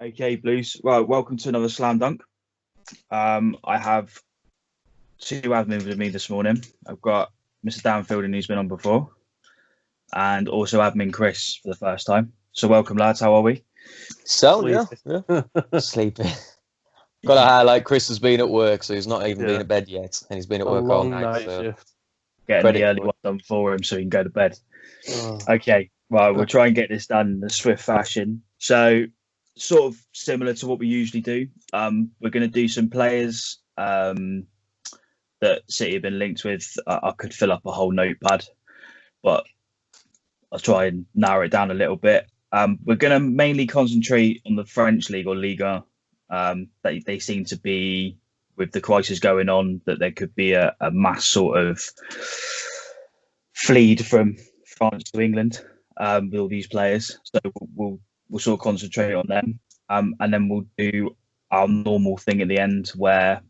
Okay, Blues. Well, welcome to another SlamDunk. I have two admins with me this morning. I've got Mr. Dan Fielding, who's been on before, and also admin Chris for the first time. So welcome, lads. How are we? So, yeah. Sleeping. Got to highlight Chris has been at work, so he's not even been at bed yet, and he's been at work all night. So shift. Getting the early one done for him so he can go to bed. Okay, well, we'll try and get this done in a swift fashion. So, sort of similar to what we usually do. We're going to do some players that City have been linked with. I could fill up a whole notepad, but I'll try and narrow it down a little bit. We're going to mainly concentrate on the French league or Liga. They seem to be, with the crisis going on, that there could be a mass sort of fleed from France to England with all these players. So we'll sort of concentrate on them. And then we'll do our normal thing at the end where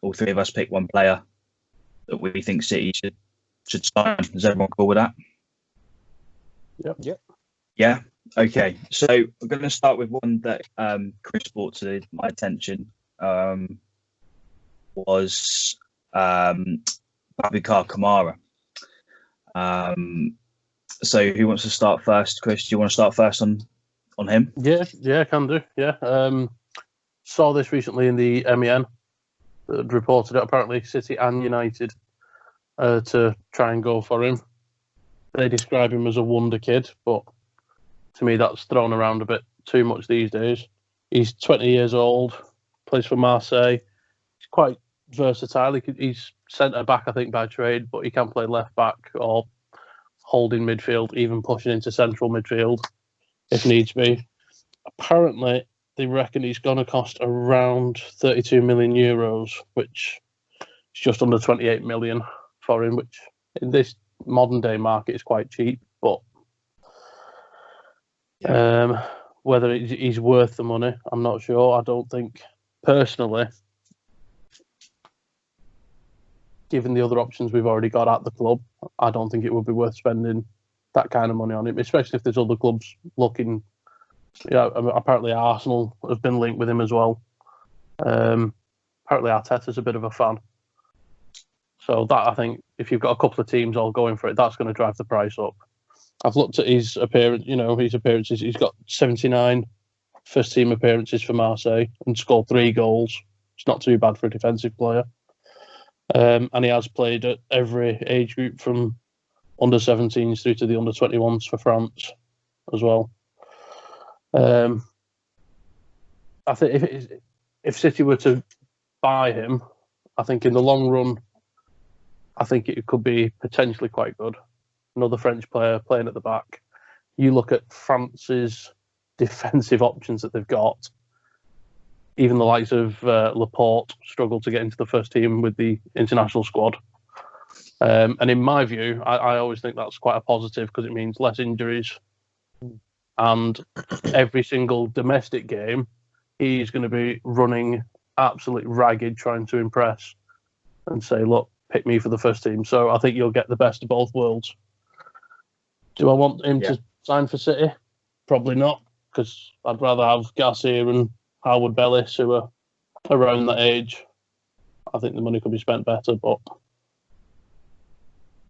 all three of us pick one player that we think City should sign. Is everyone cool with that? Yep. Yeah. Okay. So we're going to start with one that Chris brought to my attention. Was Babikar Kamara. So who wants to start first? Chris, do you want to start first on him? Yeah, can do. Yeah. Saw this recently in the MEN. That reported it, apparently City and United to try and go for him. They describe him as a wonder kid, but to me that's thrown around a bit too much these days. He's 20 years old, plays for Marseille. He's quite versatile. He's centre back, I think, by trade, but he can play left back or holding midfield, even pushing into central midfield if needs be. Apparently, they reckon he's going to cost around 32 million euros, which is just under 28 million for him, which in this modern day market is quite cheap. But whether he's worth the money, I'm not sure. I don't think, personally, given the other options we've already got at the club, I don't think it would be worth spending that kind of money on him, especially if there's other clubs looking. Yeah, apparently Arsenal have been linked with him as well. Apparently Arteta's a bit of a fan. So that, I think, if you've got a couple of teams all going for it, that's going to drive the price up. I've looked at his appearances. He's got 79 first-team appearances for Marseille and scored 3 goals. It's not too bad for a defensive player. And he has played at every age group from under-17s through to the under-21s for France as well. I think if City were to buy him, I think in the long run, I think it could be potentially quite good. Another French player playing at the back. You look at France's defensive options that they've got. Even the likes of Laporte struggled to get into the first team with the international squad. And in my view, I always think that's quite a positive because it means less injuries. And every single domestic game, he's going to be running absolutely ragged, trying to impress and say, look, pick me for the first team. So I think you'll get the best of both worlds. Do I want him to sign for City? Probably not, because I'd rather have Garcia and Howard Bellis, who are around that age. I think the money could be spent better, but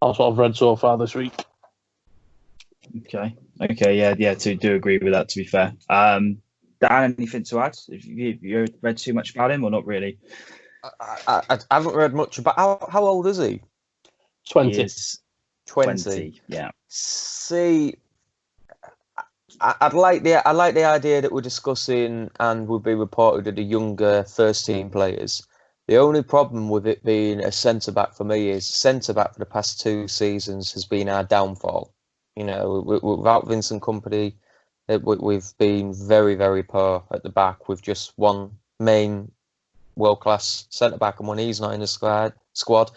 that's what I've read so far this week. Okay, yeah, do agree with that, to be fair. Dan, anything to add? Have you read too much about him or not really? I haven't read much about how old is he? 20. He is 20, yeah. See, I like the idea that we're discussing and will be reported to the younger first team players. The only problem with it being a centre back for me is centre back for the past 2 seasons has been our downfall. You know, without Vincent Kompany, we've been very, very poor at the back with just one main world-class centre-back, and when he's not in the squad,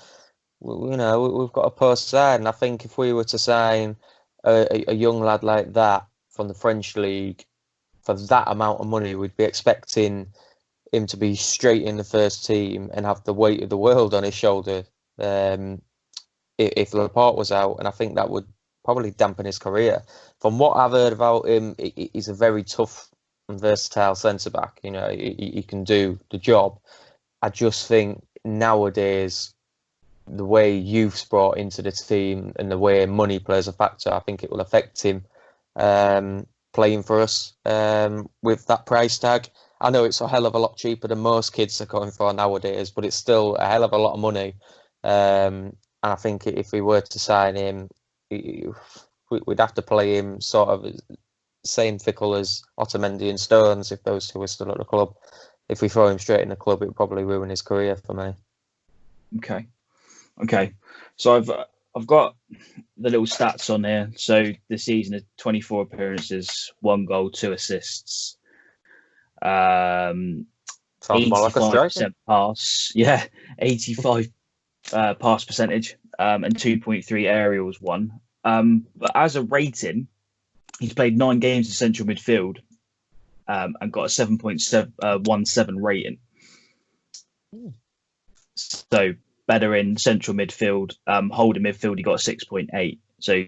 we've got a poor side. And I think if we were to sign a young lad like that from the French league for that amount of money, we'd be expecting him to be straight in the first team and have the weight of the world on his shoulder if Laporte was out, and I think that would probably dampen his career. From what I've heard about him, he's a very tough and versatile centre back. You know, he can do the job. I just think nowadays, the way youth's brought into the team and the way money plays a factor, I think it will affect him playing for us with that price tag. I know it's a hell of a lot cheaper than most kids are going for nowadays, but it's still a hell of a lot of money. And I think if we were to sign him, we'd have to play him sort of same fickle as Otamendi and Stones if those two were still at the club. If we throw him straight in the club, it would probably ruin his career for me. Okay. So I've got the little stats on here. So the season of 24 appearances, 1 goal, 2 assists. 85% pass. Yeah, 85 pass percentage and 2.3 aerials won. But as a rating, he's played 9 games in central midfield and got a 7.17 rating. So better in central midfield. Holding midfield, he got a 6.8. So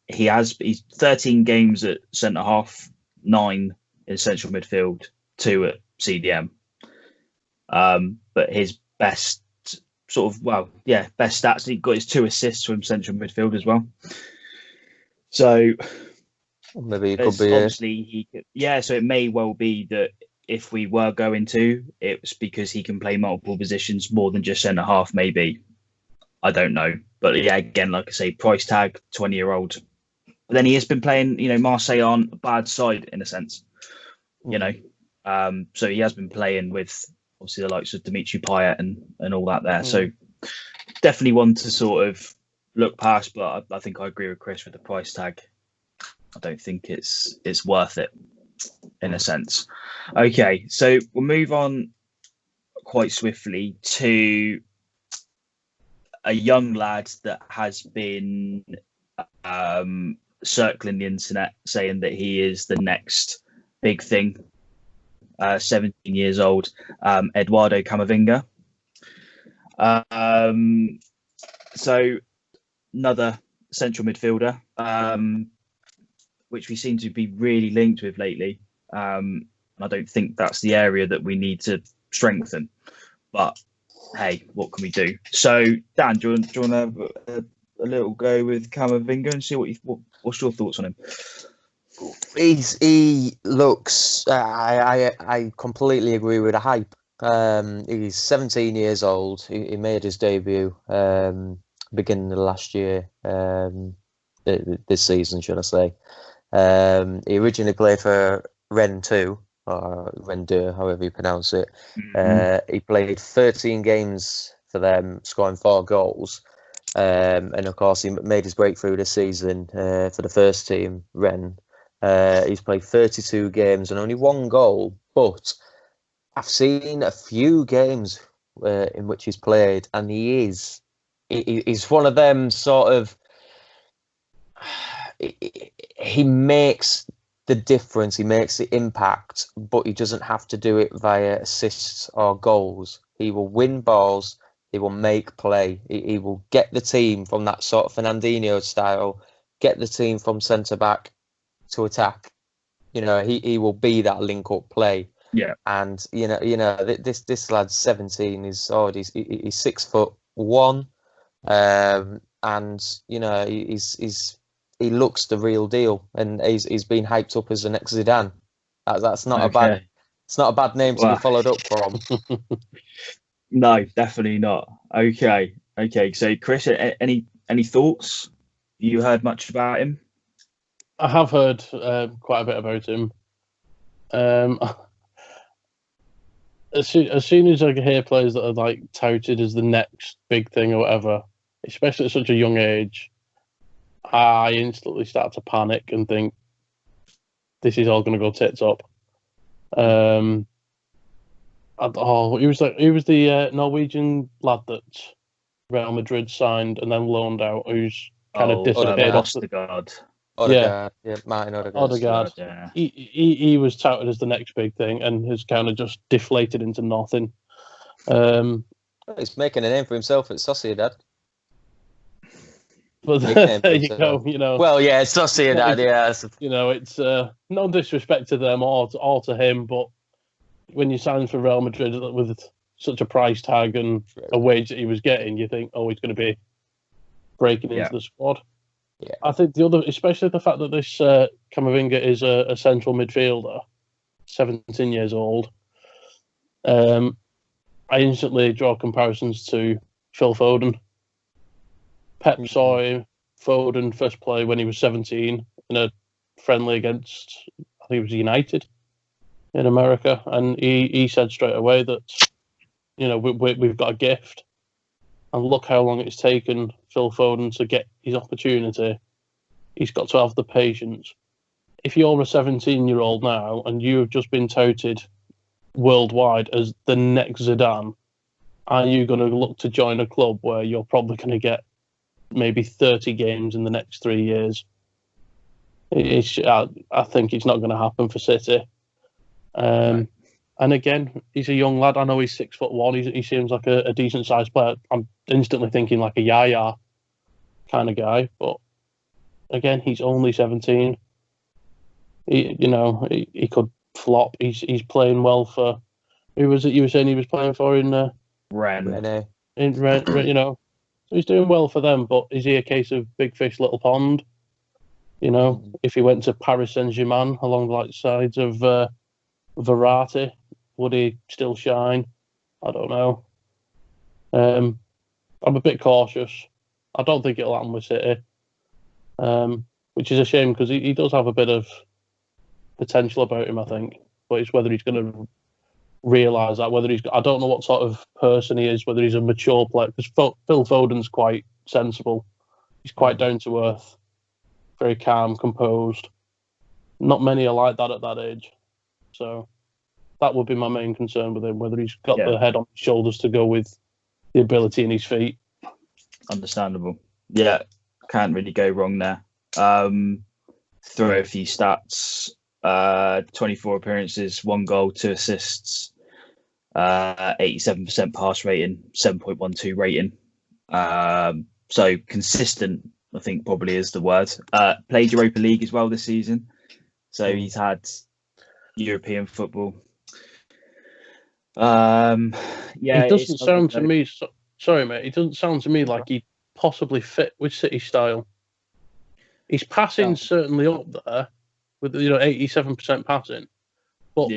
he's 13 games at centre half, 9 in central midfield, 2 at CDM. But his best best stats, he got his 2 assists from central midfield as well. So maybe it could be obviously so it may well be that if we were going to, it's because he can play multiple positions more than just centre half, maybe. I don't know. But yeah, again, like I say, price tag, 20-year-old. But then he has been playing, Marseille aren't a bad side in a sense, So he has been playing with obviously the likes of Dimitri Payet and all that there. So definitely one to sort of look past, but I think I agree with Chris with the price tag. I don't think it's worth it in a sense. Okay, so we'll move on quite swiftly to a young lad that has been circling the internet saying that he is the next big thing. 17 years old, Eduardo Camavinga. So another central midfielder, which we seem to be really linked with lately. I don't think that's the area that we need to strengthen. But hey, what can we do? So Dan, do you want to have a little go with Camavinga and see what's your thoughts on him? He looks. I completely agree with the hype. He's 17 years old. He made his debut beginning of last year. This season, should I say? He originally played for Rennes 2 or Rennes 2, however you pronounce it. He played 13 games for them, scoring 4 goals. And of course, he made his breakthrough this season for the first team, Rennes. He's played 32 games and only 1 goal, but I've seen a few games in which he's played, and he's one of them sort of. He makes the difference. He makes the impact, but he doesn't have to do it via assists or goals. He will win balls. He will make play. He will get the team from that sort of Fernandinho style, get the team from centre back to attack. He will be that link up play. Yeah. And this lad's 17. He's 6'1", and he looks the real deal, and he's been hyped up as the next Zidane. That's not it's not a bad name to be followed up from. No, definitely not. Okay. So Chris, any thoughts? You heard much about him? I have heard quite a bit about him. As soon as I hear players that are like touted as the next big thing or whatever, especially at such a young age, I instantly start to panic and think this is all going to go tits up. He was the Norwegian lad that Real Madrid signed and then loaned out, who's kind of disappeared off the Odegaard. Martin Odegaard. Yeah. He was touted as the next big thing and has kind of just deflated into nothing. He's making a name for himself at Sociedad. But Nickname there for you himself. go. You know. Well, yeah, it's not saying that. Yeah, You know, it's no disrespect to them or to him, but when you sign for Real Madrid with such a price tag and a wage that he was getting, you think, oh, he's going to be breaking into the squad. Yeah. I think the other, especially the fact that this Camavinga is a central midfielder, 17 years old. I instantly draw comparisons to Phil Foden. Pep saw him, Foden first play when he was 17 in a friendly against, I think it was United in America, and he said straight away that, you know, we've got a gift, and look how long it's taken Phil Foden to get his opportunity. He's got to have the patience. If you're a 17-year-old now and you have just been touted worldwide as the next Zidane, are you going to look to join a club where you're probably going to get maybe 30 games in the next 3 years? I think it's not going to happen for City. And again, he's a young lad. I know he's 6'1". He seems like a decent sized player. I'm instantly thinking like a Yaya kind of guy. But again, he's only 17. He could flop. He's playing well for. Who was it you were saying he was playing for in Rennes? In Rennes, you know. So he's doing well for them, but is he a case of big fish, little pond? You know, if he went to Paris Saint-Germain along the sides of Verratti, would he still shine? I don't know. I'm a bit cautious. I don't think it'll happen with City, which is a shame because he does have a bit of potential about him, I think. But it's whether he's going to realise that, I don't know what sort of person he is, whether he's a mature player, because Phil Foden's quite sensible. He's quite down to earth, very calm, composed. Not many are like that at that age. So that would be my main concern with him, whether he's got the head on his shoulders to go with the ability in his feet. Understandable. Yeah, can't really go wrong there. Throw a few stats. 24 appearances, 1 goal, 2 assists, 87% pass rating, 7.12 rating. So consistent, I think probably is the word. Played Europa League as well this season. So he's had European football. It doesn't sound to me. Sorry, mate. It doesn't sound to me like he possibly fit with City style. His passing certainly up there with 87% passing, but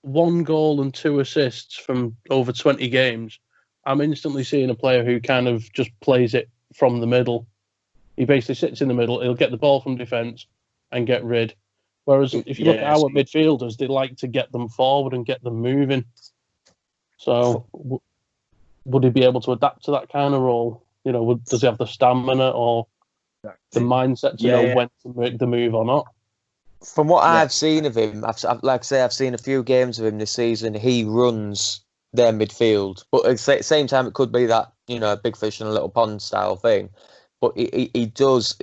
1 goal and 2 assists from over 20 games. I'm instantly seeing a player who kind of just plays it from the middle. He basically sits in the middle. He'll get the ball from defence and get rid. Whereas if you look at our midfielders, they like to get them forward and get them moving. So would he be able to adapt to that kind of role? You know, does he have the stamina or the mindset to know when to make the move or not? From what I've seen of him, I've seen a few games of him this season. He runs their midfield, but at the same time, it could be that, you know, a big fish in a little pond style thing. But he does.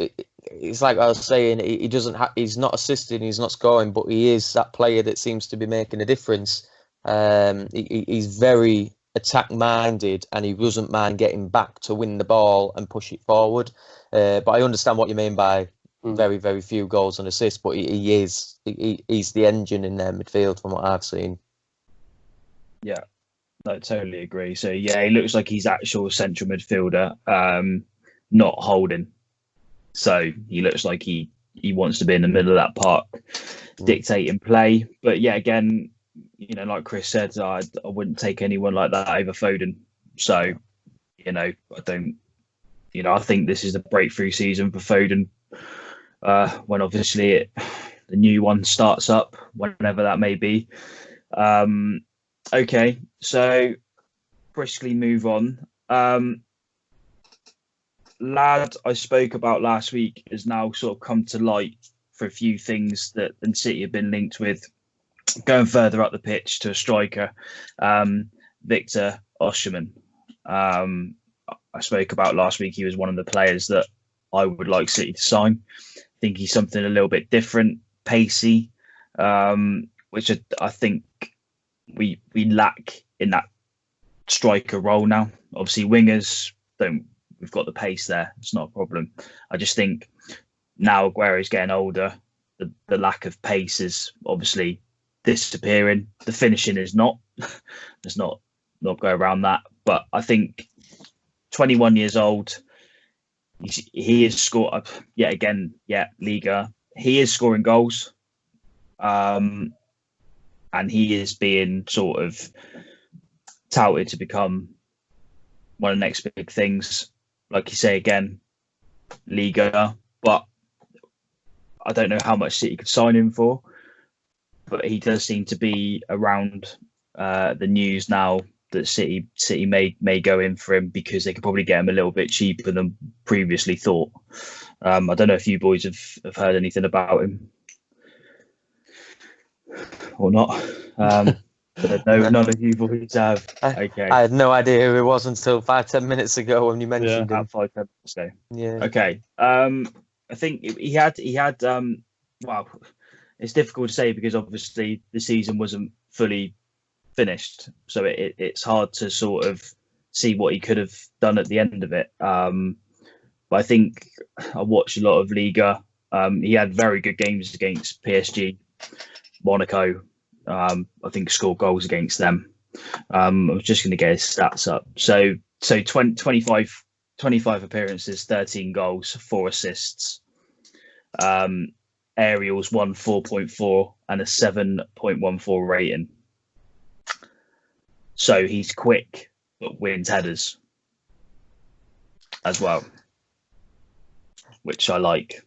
It's like I was saying. He doesn't. He's not assisting. He's not scoring, but he is that player that seems to be making a difference. He's very attack minded, and he doesn't mind getting back to win the ball and push it forward. But I understand what you mean by very, very few goals and assists. But he's the engine in their midfield from what I've seen. Yeah, I totally agree. So he looks like he's actual central midfielder, not holding. So he looks like he wants to be in the middle of that park, dictating play. But again, you know, like Chris said, I wouldn't take anyone like that over Foden. So, you know, I think this is the breakthrough season for Foden. When obviously the new one starts up, whenever that may be. Okay, so briskly move on. Lad I spoke about last week has now sort of come to light for a few things that City have been linked with going further up the pitch to a striker, Victor Osimhen. I spoke about last week. He was one of the players that I would like City to sign. I think he's something a little bit different, pacey, which I think we lack in that striker role now. Obviously, wingers we've got the pace there. It's not a problem. I just think now Aguero's getting older, the lack of pace is obviously disappearing. The finishing is not. There's not go around that. But I think 21 years old, he is scored yet again. Yeah, Liga. He is scoring goals, and he is being sort of touted to become one of the next big things. Like you say again, Liga. But I don't know how much City could sign him for. But he does seem to be around the news now that City may go in for him because they could probably get him a little bit cheaper than previously thought. I don't know if you boys have heard anything about him or not. No, none of you boys have. Okay. I had no idea who he was until 5-10 minutes ago when you mentioned him. 5-10 minutes ago. Yeah. Okay. I think he had. Well, it's difficult to say because obviously the season wasn't fully finished, so it's hard to sort of see what he could have done at the end of it. But I think I watched a lot of Liga. He had very good games against PSG, Monaco. I think scored goals against them. I was just going to get his stats up. So 25 appearances, 13 goals, 4 assists. Aerials won 4.4 and a 7.14 rating. So he's quick, but wins headers as well, which I like.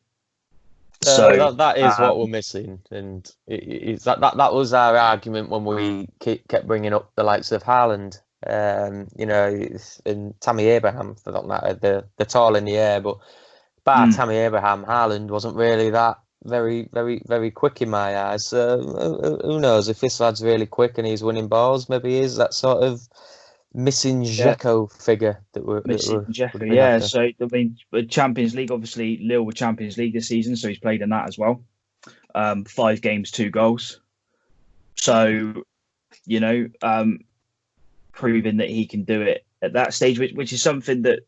So that is what we're missing, and that was our argument when we kept bringing up the likes of Haaland, and Tammy Abraham. For that matter, they're tall in the air, but Tammy Abraham, Haaland wasn't really that very, very, very quick in my eyes. Who knows if this lad's really quick and he's winning balls? Maybe he is that sort of missing Dzeko figure that we're missing Dzeko. Yeah, so I mean, Champions League, obviously Lille were Champions League this season, so he's played in that as well. 5 games, 2 goals. So, proving that he can do it at that stage, which is something that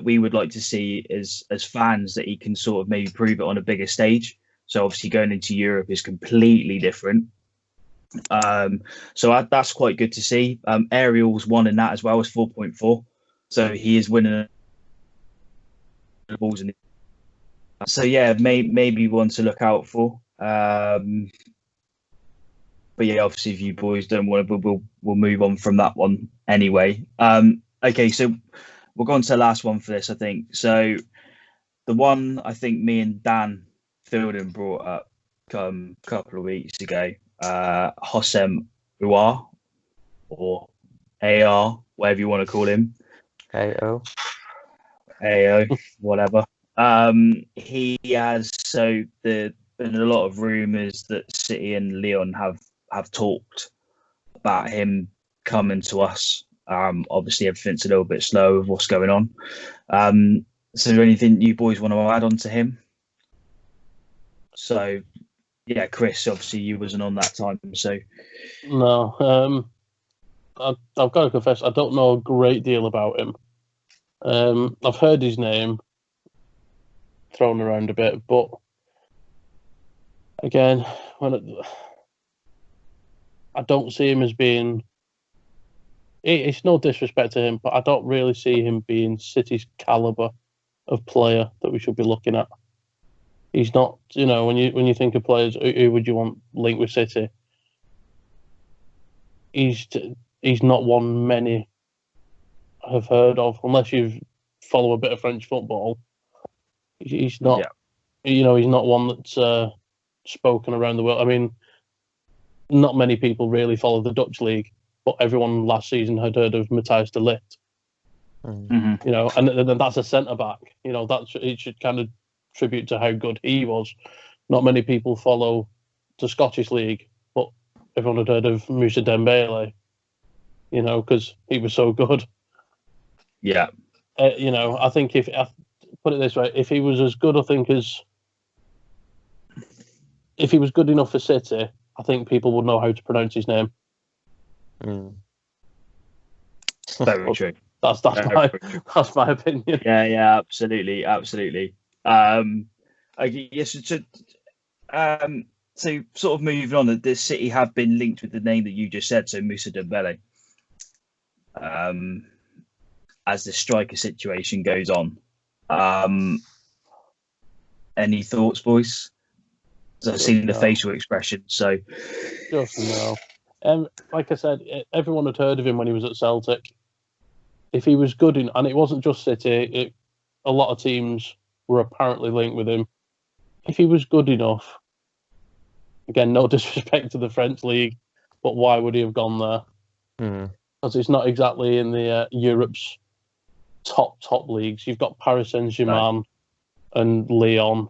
we would like to see as fans, that he can sort of maybe prove it on a bigger stage. So obviously going into Europe is completely different. So that's quite good to see. Aerials won in that as well as 4.4. So he is winning the balls. So yeah, maybe one to look out for. But yeah, obviously if you boys don't want to, we'll move on from that one anyway. Okay, so we'll go on to the last one for this, I think. So the one I think me and Dan Fielding brought up a couple of weeks ago, Hossein Ouar, or AR, whatever you want to call him. AO, whatever. He has, so there's been a lot of rumours that City and Lyon have talked about him coming to us. Obviously everything's a little bit slow with what's going on. So is there anything you boys want to add on to him? So yeah, Chris, obviously you wasn't on that time, so no. I've got to confess, I don't know a great deal about him. I've heard his name thrown around a bit, but again, I don't see him as being. It's no disrespect to him, but I don't really see him being City's caliber of player that we should be looking at. He's not, when you think of players, who would you want linked with City? He's not one many have heard of, unless you follow a bit of French football. He's not, he's not one that's spoken around the world. I mean, not many people really follow the Dutch league, but everyone last season had heard of Matthijs de Ligt. Mm-hmm. And that's a centre back. It should kind of tribute to how good he was. Not many people follow the Scottish league, but everyone had heard of Moussa Dembele. Because he was so good. Yeah. I think if I put it this way, if he was as good, if he was good enough for City, I think people would know how to pronounce his name. Very true. That's my opinion. Yeah, absolutely. Yes, so sort of moving on, the City have been linked with the name that you just said, so Moussa Dembele. As the striker situation goes on, any thoughts, boys? I've seen the facial expression, so just no. Like I said, everyone had heard of him when he was at Celtic. If he was good and it wasn't just City, a lot of teams were apparently linked with him. If he was good enough, again, no disrespect to the French league, but why would he have gone there? Because it's not exactly in the Europe's top leagues. You've got Paris Saint-Germain and Lyon,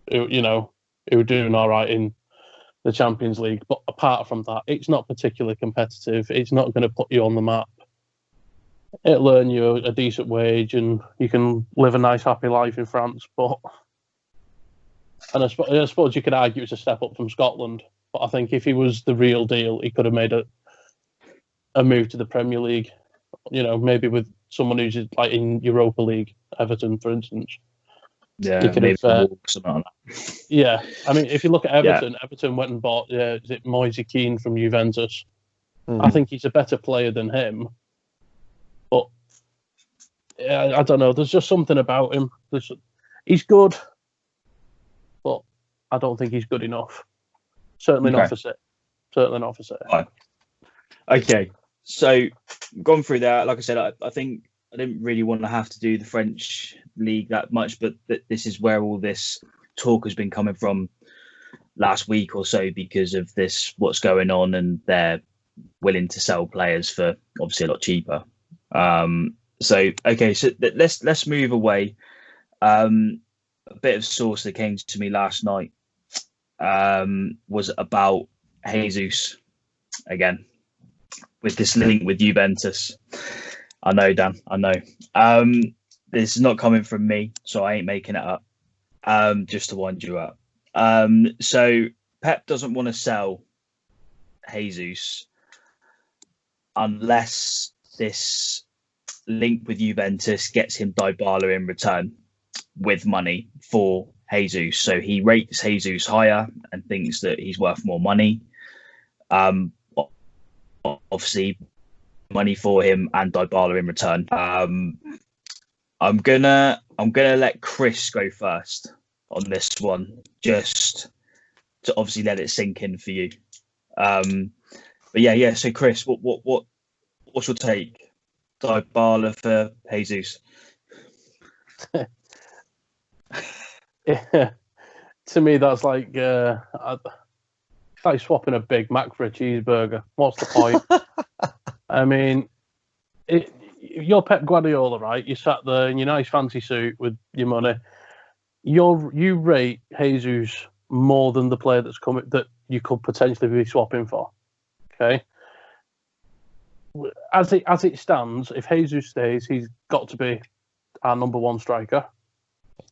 who are doing all right in the Champions League. But apart from that, it's not particularly competitive. It's not going to put you on the map. It'll earn you a decent wage and you can live a nice, happy life in France. And I suppose you could argue it's a step up from Scotland. But I think if he was the real deal, he could have made a move to the Premier League. Maybe with someone who's like in Europa League, Everton, for instance. Yeah, maybe something like that. Yeah, I mean, if you look at Everton, Everton went and bought is it Moise Kean from Juventus. I think he's a better player than him. But I don't know. There's just something about him. He's good, but I don't think he's good enough. Certainly not for City. Right. Okay, so gone through that. Like I said, I think I didn't really want to have to do the French league that much, but this is where all this talk has been coming from last week or so because of what's going on, and they're willing to sell players for obviously a lot cheaper. So let's move away. A bit of source that came to me last night was about Jesus again with this link with Juventus. I know, Dan. I know. This is not coming from me, so I ain't making it up. Just to wind you up. So Pep doesn't want to sell Jesus unless this link with Juventus gets him Dybala in return with money for Jesus. So he rates Jesus higher and thinks that he's worth more money. Obviously, money for him and Dybala in return. I'm gonna let Chris go first on this one, just to obviously let it sink in for you. But yeah. So Chris, what's your take? Dybala for Jesus? Yeah. To me, that's like swapping a Big Mac for a cheeseburger. What's the point? I mean, you're Pep Guardiola, right? You sat there in your nice fancy suit with your money. You rate Jesus more than the player that's coming that you could potentially be swapping for. Okay. As it stands, if Jesus stays, he's got to be our number one striker.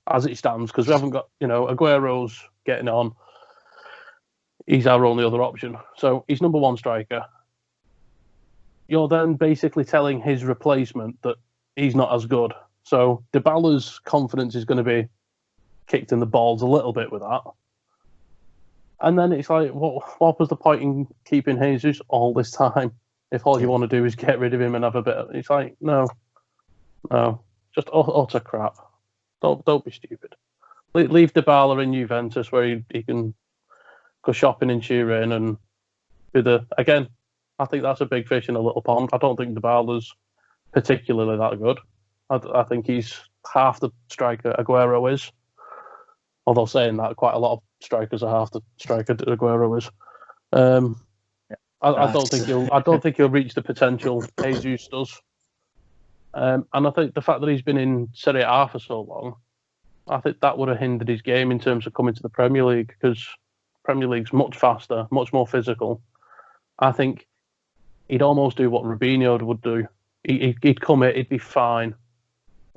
As it stands, because we haven't got, Aguero's getting on. He's our only other option. So he's number one striker. You're then basically telling his replacement that he's not as good. So Dybala's confidence is going to be kicked in the balls a little bit with that. And then it's like, what was the point in keeping Jesus all this time if all you want to do is get rid of him and have a bit of... It's like, no, just utter crap. Don't be stupid. Leave Dybala in Juventus where he can go shopping in Turin and be again, I think that's a big fish in a little pond. I don't think Dybala's particularly that good. I think he's half the striker Aguero is. Although saying that, quite a lot of strikers are half the striker Aguero is. I don't think he'll reach the potential Jesus does. And I think the fact that he's been in Serie A for so long, I think that would have hindered his game in terms of coming to the Premier League, because Premier League's much faster, much more physical. I think he'd almost do what Robinho would do. He'd come in, he'd be fine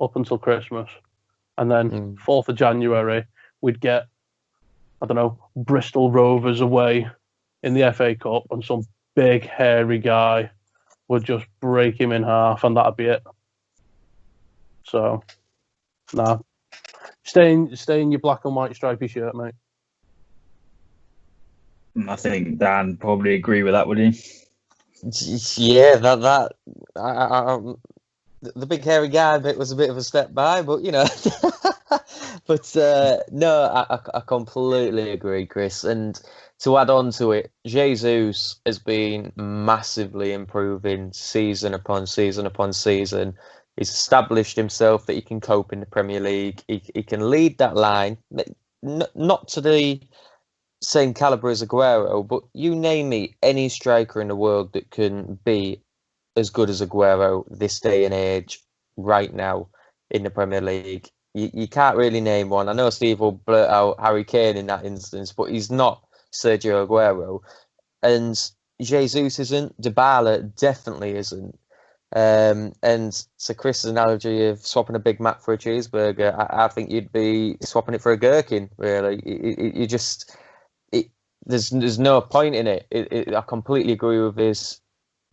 up until Christmas. And then 4th of January, we'd get, I don't know, Bristol Rovers away in the FA Cup, and some big, hairy guy would just break him in half, and that'd be it. So, nah. Stay in your black and white stripy shirt, mate. I think Dan probably agree with that, would he? Yeah, the big hairy guy bit was a bit of a step by, but but no, I completely agree, Chris. And to add on to it, Jesus has been massively improving season upon season upon season. He's established himself that he can cope in the Premier League. He can lead that line, not to the same caliber as Aguero, but you name me any striker in the world that can be as good as Aguero this day and age right now in the Premier League. You can't really name one. I know Steve will blurt out Harry Kane in that instance, but he's not Sergio Aguero. And Jesus isn't. Dybala definitely isn't. And to Chris's analogy of swapping a Big Mac for a cheeseburger, I think you'd be swapping it for a Gherkin, really. There's no point in it. I completely agree with his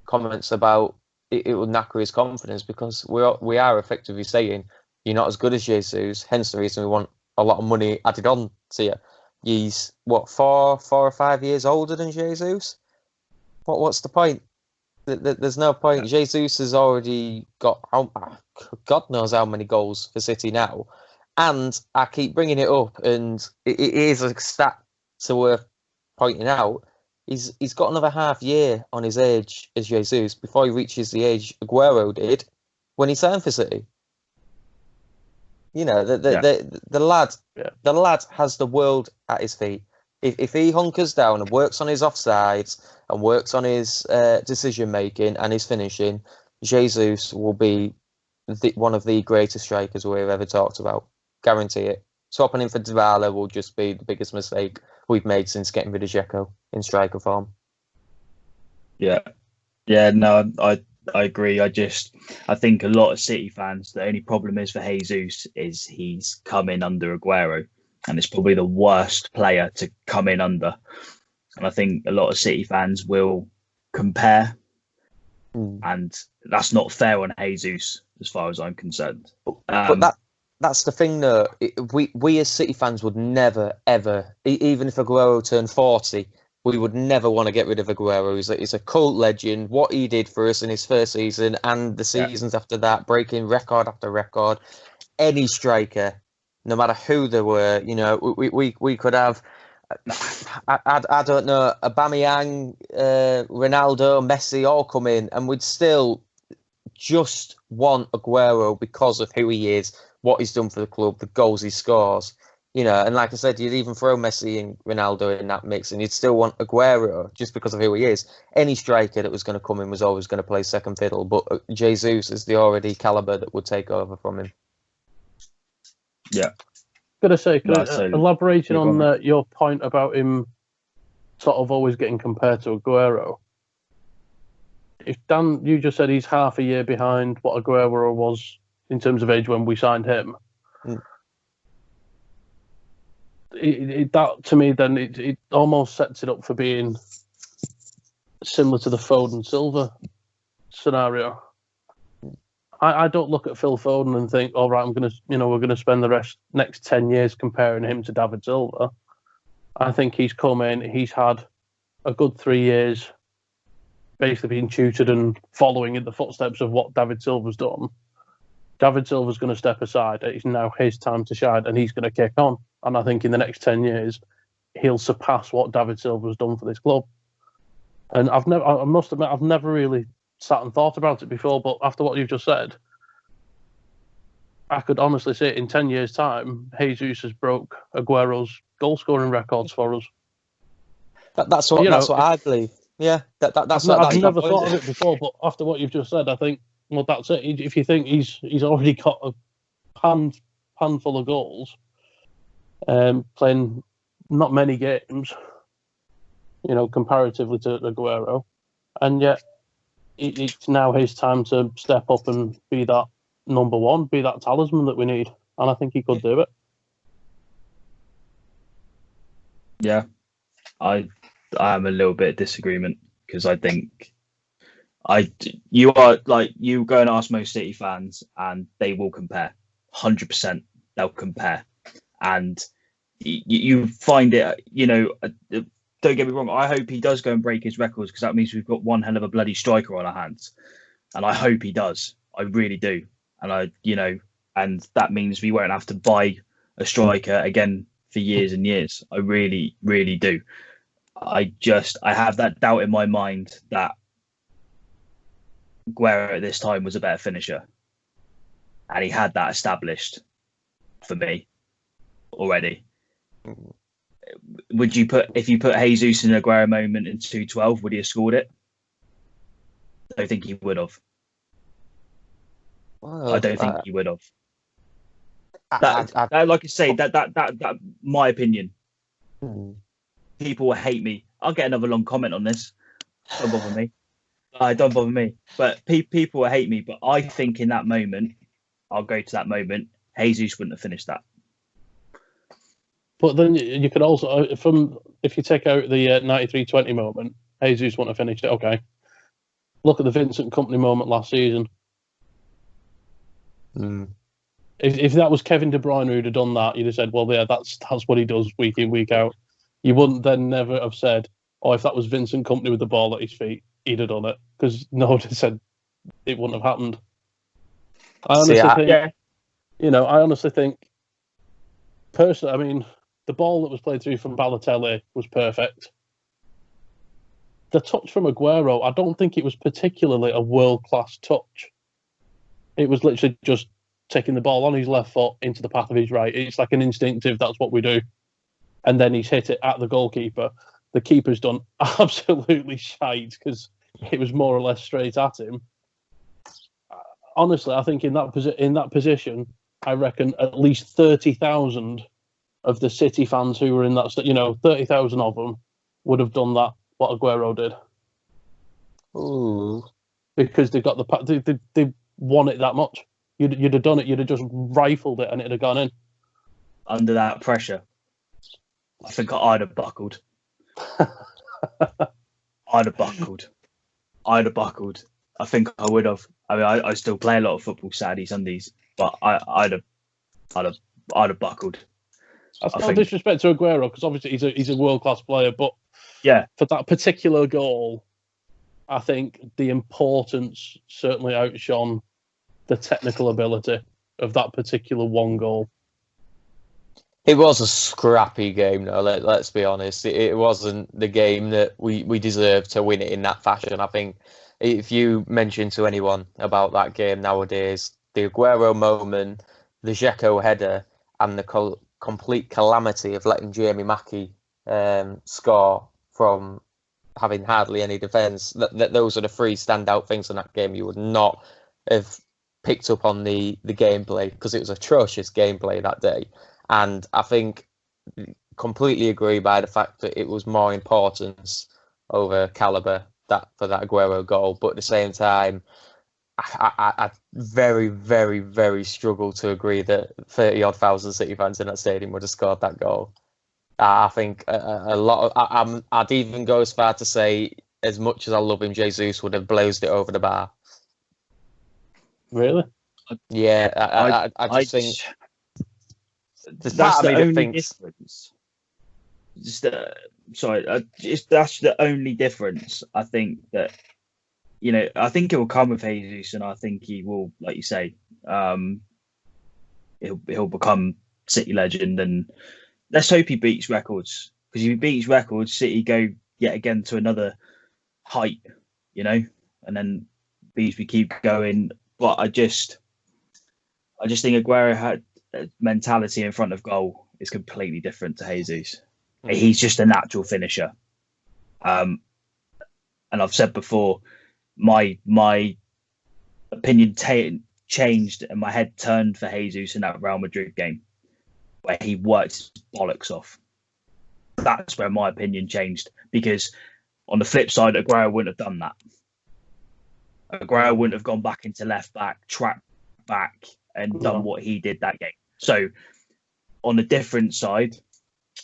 comments about it will knacker his confidence, because we are effectively saying you're not as good as Jesus, hence the reason we want a lot of money added on to you. He's what, 4 or 5 years older than Jesus? What's the point? There's no point. Jesus has already got God knows how many goals for City now, and I keep bringing it up, and it is a stat so worth pointing out. He's got another half year on his age as Jesus before he reaches the age Aguero did when he signed for City. The lad has the world at his feet. If he hunkers down and works on his offsides and works on his decision making and his finishing, Jesus will be one of the greatest strikers we've ever talked about. Guarantee it. Swapping him for Dybala will just be the biggest mistake we've made since getting rid of Dzeko in striker form. Yeah, no, I agree. I think a lot of City fans, the only problem is for Jesus is he's come in under Aguero, and it's probably the worst player to come in under. And I think a lot of City fans will compare, and that's not fair on Jesus as far as I'm concerned. But that's the thing, though. We as City fans would never, ever, even if Aguero turned 40, we would never want to get rid of Aguero. He's a cult legend. What he did for us in his first season and the seasons after that, breaking record after record. Any striker, no matter who they were, we could have, I don't know, Aubameyang, Ronaldo, Messi all come in, and we'd still just want Aguero because of who he is, what he's done for the club, the goals he scores. And like I said, you'd even throw Messi and Ronaldo in that mix, and you'd still want Aguero just because of who he is. Any striker that was going to come in was always going to play second fiddle, but Jesus is the already caliber that would take over from him. Yeah. Gotta say, elaborating on your point about him sort of always getting compared to Aguero. If Dan, you just said he's half a year behind what Aguero was in terms of age when we signed him. That to me, then it almost sets it up for being similar to the Foden Silva scenario. I don't look at Phil Foden and think, all right, we're going to spend the next 10 years comparing him to David Silva. I think he's come in, he's had a good 3 years, basically being tutored and following in the footsteps of what David Silva's done. David Silva's going to step aside. It's now his time to shine, and he's going to kick on. And I think in the next 10 years, he'll surpass what David Silva's done for this club. And I must admit, I've never really sat and thought about it before, but after what you've just said, I could honestly say in 10 years' time, Jesus has broke Aguero's goal-scoring records for us. That's what I believe. Yeah, I've never thought of it before, but after what you've just said, I think, well, that's it. If you think he's already got a handful of goals, playing not many games, comparatively to Aguero, and yet it's now his time to step up and be that number one, be that talisman that we need, and I think he could do it. Yeah, I am a little bit of disagreement, because I think You are like, you go and ask most City fans, and they will compare. 100%, they'll compare, and you find it. Don't get me wrong. I hope he does go and break his records, because that means we've got one hell of a bloody striker on our hands, and I hope he does. I really do, and that means we won't have to buy a striker again for years and years. I really, really do. I have that doubt in my mind that Guerrero at this time was a better finisher, and he had that established for me already. Would you if you put Jesus in a Aguero moment in 2-12, would he have scored it? I don't think he would have. Well, I don't think he would have. Like I say, that my opinion. People will hate me. I'll get another long comment on this. Don't bother me. Don't bother me. But people will hate me. But I think in that moment, I'll go to that moment, Jesus wouldn't have finished that. But then you could also, if you take out the 93-20 moment, Jesus wouldn't have finished it. Okay. Look at the Vincent Kompany moment last season. If that was Kevin De Bruyne who'd have done that, you'd have said, well, yeah, that's what he does week in, week out. You wouldn't then never have said, oh, if that was Vincent Kompany with the ball at his feet, he'd have done it, because nobody said it wouldn't have happened. I honestly think, personally, I mean, the ball that was played through from Balotelli was perfect. The touch from Aguero, I don't think it was particularly a world-class touch. It was literally just taking the ball on his left foot into the path of his right. It's like an instinctive, that's what we do. And then he's hit it at the goalkeeper. The keeper's done absolutely shite, because it was more or less straight at him. Honestly, I think in that position, I reckon at least 30,000 of the City fans who were in that, 30,000 of them would have done that, what Aguero did. Ooh. Because they got they won it that much. You'd have done it. You'd have just rifled it, and it'd have gone in. Under that pressure, I think I'd have buckled. I'd have buckled. I think I would have. I mean, I still play a lot of football Saturday, Sundays, but I'd have buckled. That's no disrespect to Aguero, because obviously he's a world class player, but yeah, for that particular goal, I think the importance certainly outshone the technical ability of that particular one goal. It was a scrappy game, though. Let's be honest. It wasn't the game that we deserved to win it in that fashion. I think if you mention to anyone about that game nowadays, the Aguero moment, the Dzeko header, and the complete calamity of letting Jamie Mackie score from having hardly any defence, those are the three standout things in that game. You would not have picked up on the gameplay, because it was atrocious gameplay that day. And I think completely agree by the fact that it was more importance over calibre for that Aguero goal. But at the same time, I very, very, very struggle to agree that 30-odd thousand City fans in that stadium would have scored that goal. I think a lot of... I'd even go as far to say, as much as I love him, Jesus would have blazed it over the bar. Really? Yeah, I just think... That's the only difference. That's the only difference. I think that, I think it will come with Jesus, and I think he will, like you say, he'll become City legend. And let's hope he beats records, because if he beats records, City go yet again to another height, and then we keep going. But I just think Aguero had mentality in front of goal is completely different to Jesus. He's just a natural finisher. And I've said before, my opinion changed and my head turned for Jesus in that Real Madrid game, where he worked his bollocks off. That's where my opinion changed, because on the flip side, Aguero wouldn't have done that. Aguero wouldn't have gone back into left back, tracked back, and done what he did that game. So on the different side,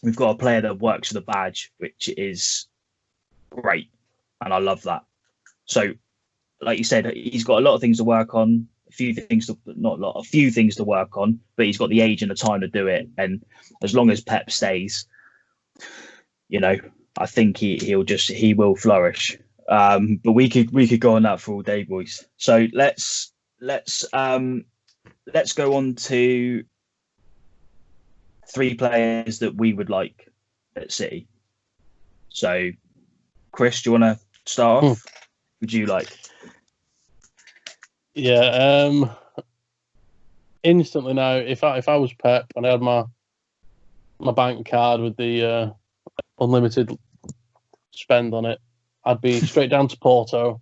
we've got a player that works for the badge, which is great, and I love that. So like you said, he's got a lot of things to work on. A few things to work on, but he's got the age and the time to do it. And as long as Pep stays, I think he will flourish. But we could go on that for all day, boys. So let's go on to 3 players that we would like at City. So, Chris, do you want to start off? Would you like? Yeah. Instantly now, if I was Pep and I had my bank card with the unlimited spend on it, I'd be straight down to Porto,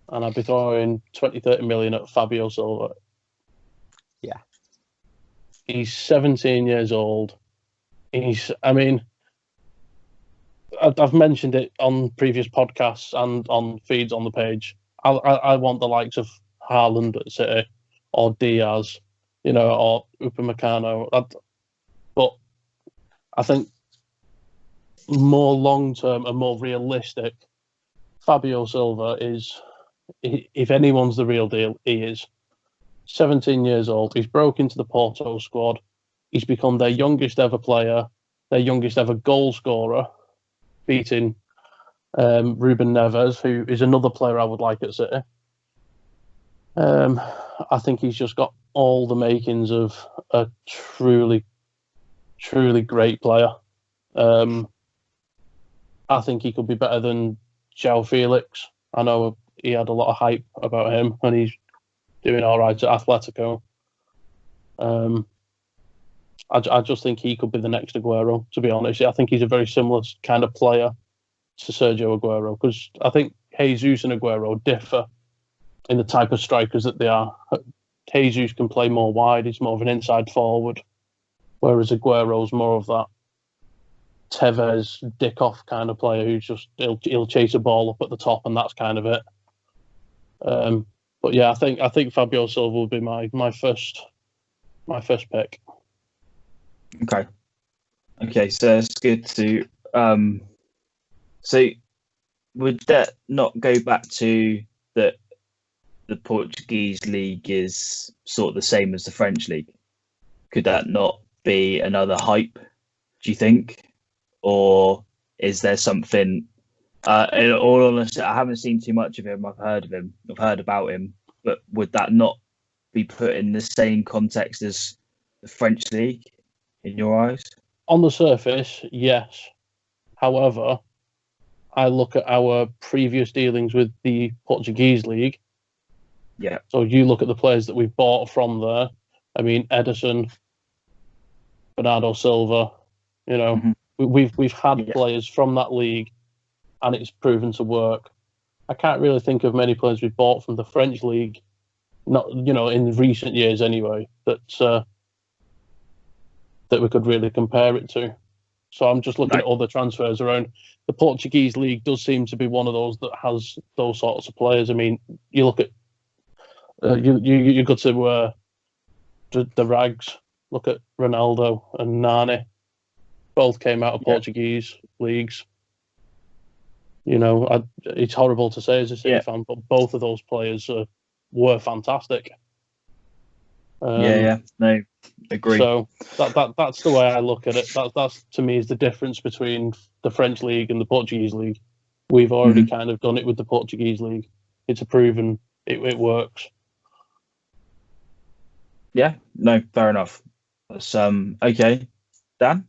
and I'd be throwing 20-30 million at Fabio Silva. Yeah. He's 17 years old. I've mentioned it on previous podcasts and on feeds on the page. I want the likes of Haaland at City, or Diaz, or Upamecano. But I think more long-term and more realistic, Fabio Silva is, if anyone's the real deal, he is. 17 years old. He's broke into the Porto squad. He's become their youngest ever player, their youngest ever goal scorer, beating Ruben Neves, who is another player I would like at City. I think he's just got all the makings of a truly, truly great player. I think he could be better than João Felix. I know he had a lot of hype about him, and he's doing all right at Atletico. I just think he could be the next Aguero, to be honest. I think he's a very similar kind of player to Sergio Aguero, because I think Jesus and Aguero differ in the type of strikers that they are. Jesus can play more wide. He's more of an inside forward, whereas Aguero's more of that Tevez, dick-off kind of player who's just, he'll chase a ball up at the top, and that's kind of it. But yeah, I think Fabio Silva will be my first pick. Okay, so it's good to so would that not go back to that the Portuguese league is sort of the same as the French league? Could that not be another hype, do you think? Or is there something, in all honesty, I haven't seen too much of him. I've heard about him, but would that not be put in the same context as the French league in your eyes? On the surface, yes. However, I look at our previous dealings with the Portuguese league. Yeah. So you look at the players that we've bought from there. I mean, Ederson, Bernardo Silva. We've had players from that league, and it's proven to work. I can't really think of many players we've bought from the French league, not in recent years anyway, that we could really compare it to. So I'm just looking at other transfers around. The Portuguese league does seem to be one of those that has those sorts of players. I mean, you look at you go to the Rags. Look at Ronaldo and Nani. Both came out of Portuguese leagues. It's horrible to say as a City fan, but both of those players were fantastic. No, agree. So that's the way I look at it. That's to me is the difference between the French league and the Portuguese league. We've already kind of done it with the Portuguese league. It's a proven it works. Yeah, no, fair enough. That's okay. Dan?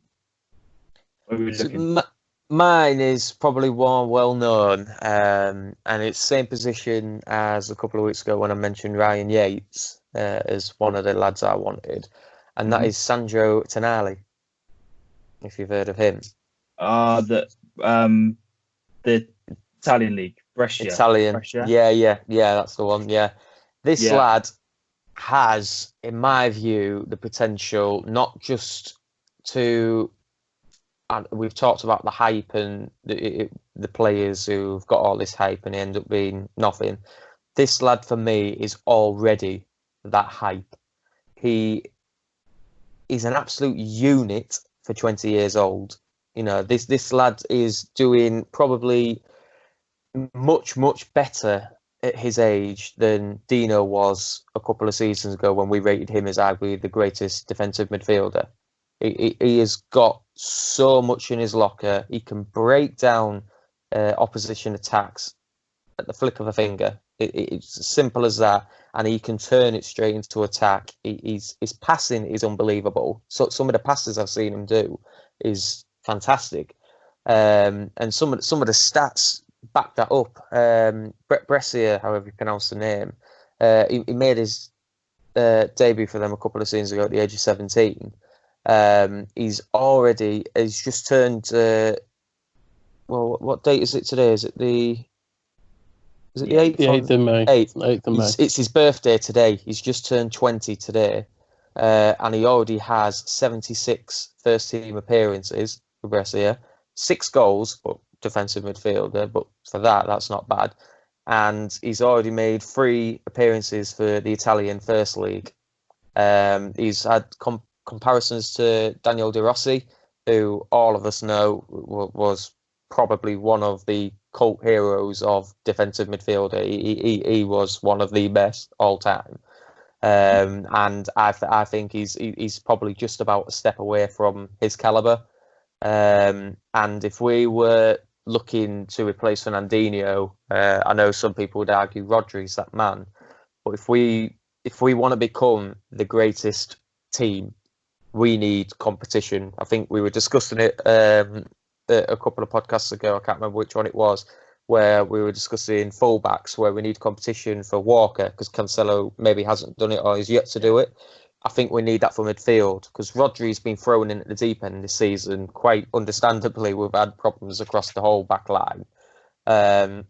Mine is probably more well known, and it's same position as a couple of weeks ago when I mentioned Ryan Yates as one of the lads I wanted, and that is Sandro Tonali. If you've heard of him, the Italian league, Brescia. Brescia. Yeah, that's the one. Yeah, this lad has, in my view, the potential not just to. And we've talked about the hype and the players who've got all this hype and they end up being nothing. This lad, for me, is already that hype. He is an absolute unit for 20 years old. This lad is doing probably much, much better at his age than Dino was a couple of seasons ago when we rated him as arguably the greatest defensive midfielder. He has got so much in his locker. He can break down opposition attacks at the flick of a finger. It's as simple as that, and he can turn it straight into attack. His passing is unbelievable. So some of the passes I've seen him do is fantastic, and some of the stats back that up. Brett Brescia, however you pronounce the name, he made his debut for them a couple of seasons ago at the age of 17. He's just turned. Well, what date is it today? Is it the 8th? The 8th of May. 8th of May. It's his birthday today. He's just turned 20 today. And he already has 76 first-team appearances for Brescia. 6 goals, but defensive midfielder. But for that's not bad. And he's already made 3 appearances for the Italian First League. He's had comparisons to Daniel De Rossi, who all of us know was probably one of the cult heroes of defensive midfielder. He was one of the best all time, and I think he's probably just about a step away from his caliber. And if we were looking to replace Fernandinho, I know some people would argue Rodri's that man, but if we want to become the greatest team, we need competition. I think we were discussing it a couple of podcasts ago. I can't remember which one it was, where we were discussing fullbacks, where we need competition for Walker because Cancelo maybe hasn't done it or is yet to do it. I think we need that for midfield because Rodri's been thrown in at the deep end this season. Quite understandably, we've had problems across the whole back line. And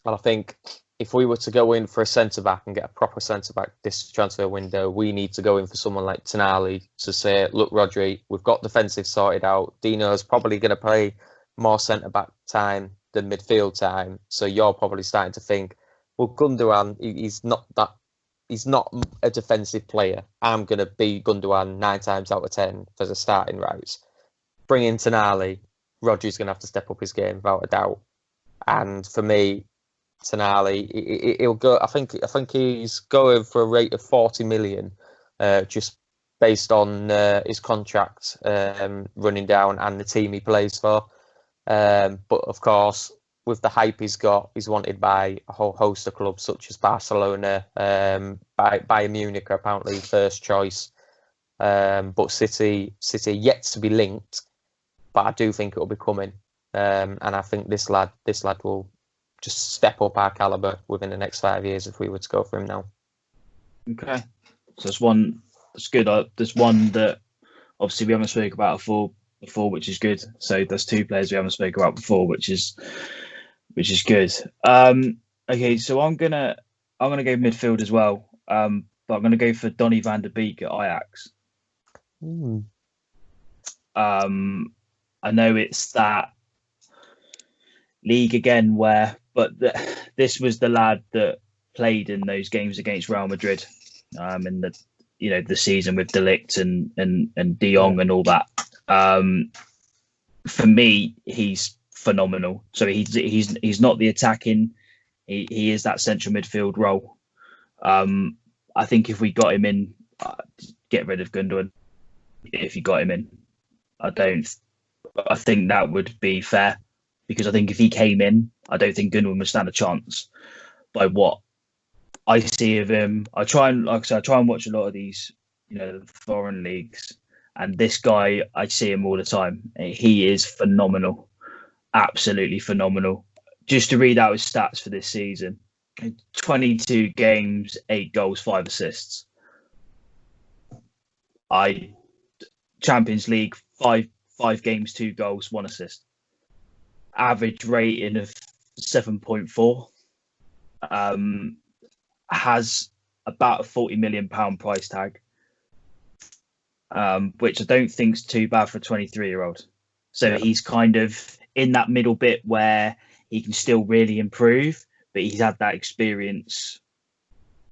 I think if we were to go in for a centre-back and get a proper centre-back this transfer window, we need to go in for someone like Tonali to say, look, Rodri, we've got defensive sorted out. Dino's probably going to play more centre-back time than midfield time. So you're probably starting to think, well, Gundogan, he's not a defensive player. I'm going to be Gundogan 9 times out of 10 for the starting rights. Bring in Tonali, Rodri's going to have to step up his game without a doubt. And for me, Tonali, he'll go. I think he's going for a rate of 40 million, just based on his contract running down and the team he plays for. But of course, with the hype he's got, he's wanted by a whole host of clubs such as Barcelona, Bayern Munich are apparently first choice, but City yet to be linked. But I do think it will be coming, and I think this lad will just step up our caliber within the next 5 years if we were to go for him now. Okay, so there's one that's good. There's one that obviously we haven't spoken about before, which is good. So there's 2 players we haven't spoken about before, which is good. Okay, so I'm gonna go midfield as well, but I'm gonna go for Donny van der Beek at Ajax. I know it's that league again this was the lad that played in those games against Real Madrid in the season with De Ligt and De Jong and all that. For me, he's phenomenal. So he's not the attacking. He is that central midfield role. I think if we got him in, get rid of Gundogan. If you got him in, I think that would be fair. Because I think if he came in, I don't think Gundogan would stand a chance. By what I see of him, I try and watch a lot of these, foreign leagues, and this guy, I see him all the time. He is phenomenal, absolutely phenomenal. Just to read out his stats for this season: 22 games, 8 goals, 5 assists. Champions League, 5 games, 2 goals, 1 assist. Average rating of 7.4, has about a £40 million price tag, which I don't think is too bad for a 23-year-old. So he's kind of in that middle bit where he can still really improve, but he's had that experience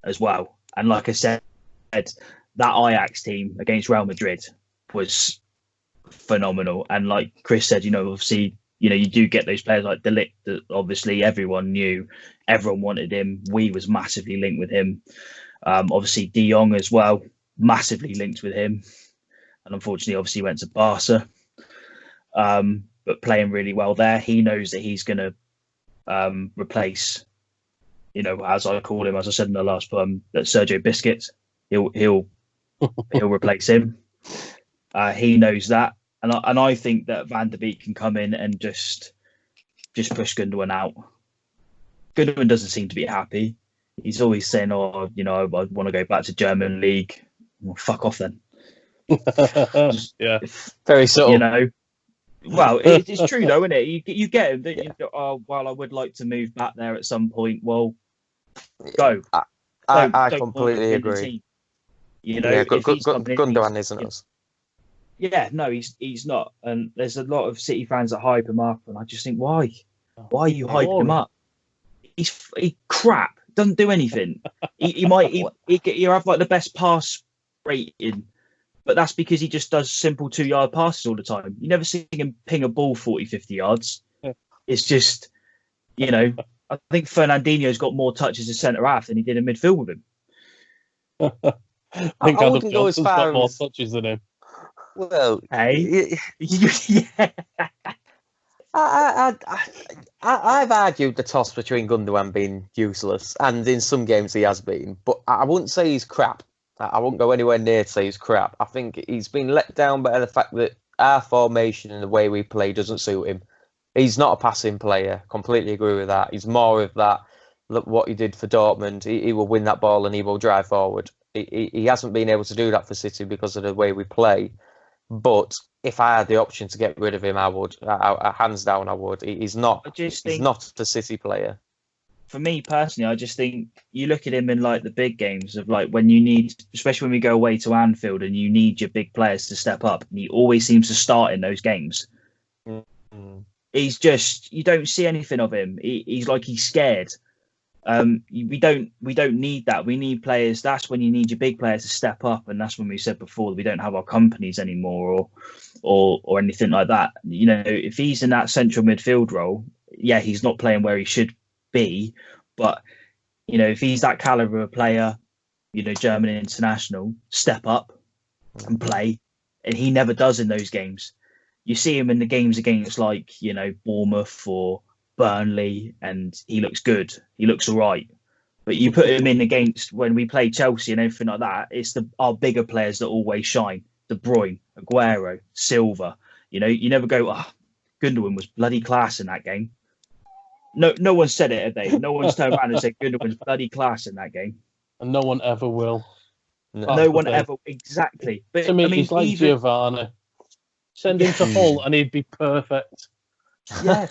as well. And like I said, that Ajax team against Real Madrid was phenomenal. And like Chris said, obviously you do get those players like De Ligt that obviously everyone knew, everyone wanted him. We was massively linked with him. Obviously De Jong as well, massively linked with him, and unfortunately, obviously went to Barca. But playing really well there. He knows that he's going to replace, as I call him, as I said in the last poem, that Sergio Busquets. He'll replace him. He knows that, and I think that Van der Beek can come in and just push Gundogan out. Gundogan doesn't seem to be happy. He's always saying, "Oh, I want to go back to German league." Well, fuck off then. Yeah, very subtle. Well, it's true though, isn't it? You get him. Yeah. Oh, well, I would like to move back there at some point. Well, go. I completely agree. Gundogan isn't us. Yeah, no, he's not. And there's a lot of City fans that hype him up, and I just think, why? Why are you hyping him up? He's crap. Doesn't do anything. He might have like the best pass rating. But that's because he just does simple 2-yard passes all the time. You never see him ping a ball 40, 50 yards. Yeah. It's just, I think Fernandinho's got more touches as centre-half than he did in midfield with him. I think Adam Johnson's got more touches than him. Well, hey? Yeah. I've argued the toss between Gundogan being useless, and in some games he has been, but I wouldn't say he's crap. I wouldn't go anywhere near to say he's crap. I think he's been let down by the fact that our formation and the way we play doesn't suit him. He's not a passing player. Completely agree with that. He's more of that. Look what he did for Dortmund. He will win that ball and he will drive forward. He hasn't been able to do that for City because of the way we play. But if I had the option to get rid of him, I would. Hands down, I would. He's not. He's not the City player. For me personally, I just think you look at him in like the big games of like when you need, especially when we go away to Anfield and you need your big players to step up. And he always seems to start in those games. Mm-hmm. He's just, you don't see anything of him. He's like he's scared. We don't need that. We need players. That's when you need your big players to step up, and that's when we said before that we don't have our companies anymore or anything like that. If he's in that central midfield role, yeah, he's not playing where he should be, but if he's that caliber of player, German international, step up and play, and he never does in those games. You see him in the games against like Bournemouth or Burnley, and he looks good. He looks all right. But you put him in against when we play Chelsea and everything like that, it's our bigger players that always shine. De Bruyne, Aguero, Silva. You never go, Gundogan was bloody class in that game. No one said it, have they? No one's turned around and said Gundogan's bloody class in that game. And no one ever will. No one ever, exactly. But to me, he's like Giovanni. Send him to Hull and he'd be perfect. Yeah.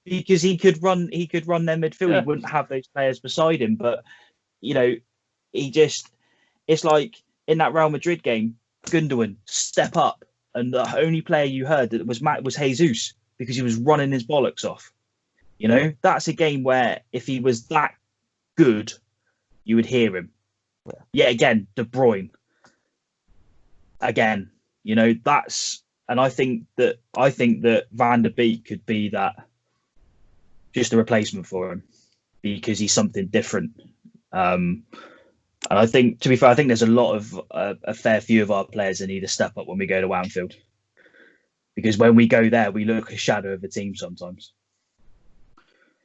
Because he could run their midfield. Yeah. He wouldn't have those players beside him. But, it's like in that Real Madrid game, Gundogan, step up. And the only player you heard that was Jesus because he was running his bollocks off. That's a game where if he was that good, you would hear him. Yeah. Yet again, De Bruyne. Again, that's, and I think that Van der Beek could be that, just a replacement for him because he's something different. And I think, to be fair, I think there's a lot of a fair few of our players that need to step up when we go to Anfield, because when we go there, we look a shadow of the team sometimes.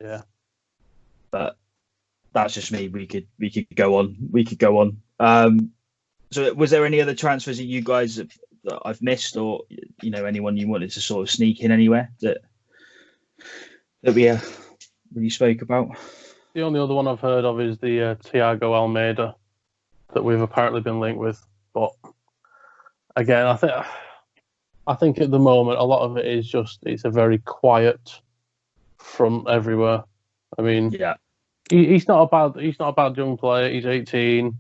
Yeah, but that's just me. We could go on. So, was there any other transfers that you guys that I've missed, or anyone you wanted to sort of sneak in anywhere that we really spoke about? The only other one I've heard of is the Thiago Almeida that we've apparently been linked with. But again, I think at the moment a lot of it is just it's a very quiet front everywhere. I mean, yeah, he's not a bad young player. He's 18.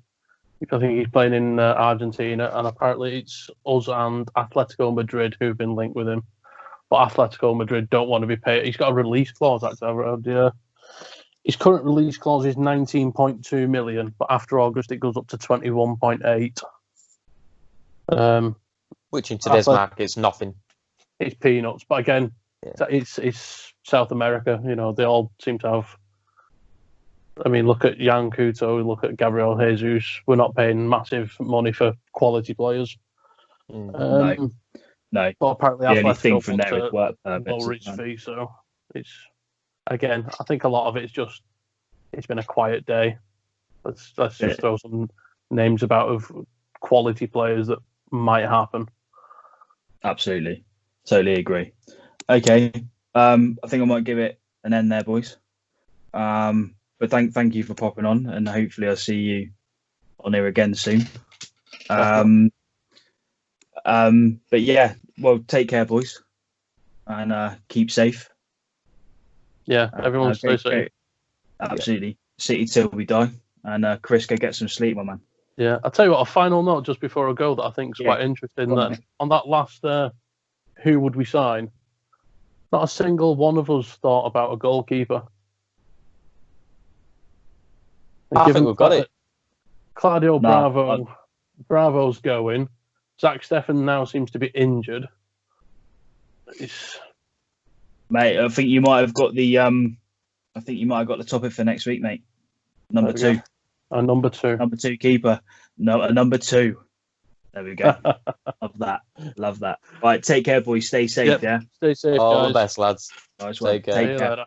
I think he's playing in Argentina, and apparently it's us and Atletico Madrid who've been linked with him. But Atletico Madrid don't want to be paid. He's got a release clause, actually. His current release clause is 19.2 million, but after August it goes up to 21.8. Which in today's market is nothing. It's peanuts. But again, It's South America. You know, they all seem to have. I mean, look at Jan Couto, look at Gabriel Jesus. We're not paying massive money for quality players. No. But apparently, The only thing Atletico from there is work permits. lower its fee, so it's again. I think a lot of it's just it's been a quiet day. Let's just throw some names about of quality players that might happen. Absolutely, totally agree. Okay, I think I might give it an end there, boys. But thank you for popping on, and hopefully I'll see you on here again soon. But yeah, well, take care, boys, and keep safe. Yeah, everyone stay safe. Absolutely, City till we die, and Chris, go get some sleep, my man. Yeah, I'll tell you what. A final note just before I go that I think is quite interesting. That on that last, who would we sign? Not a single one of us thought about a goalkeeper. I think we've got it. Claudio Bravo's going. Zach Steffen now seems to be injured. Mate, I think you might have got the topic for next week, mate. Number 2. Number 2. Number 2 keeper. No, a number 2. There we go. Love that. Right, take care, boys. Stay safe. Yeah. Stay safe, All guys. the best, lads. Nice one. Take care. Take care. Later.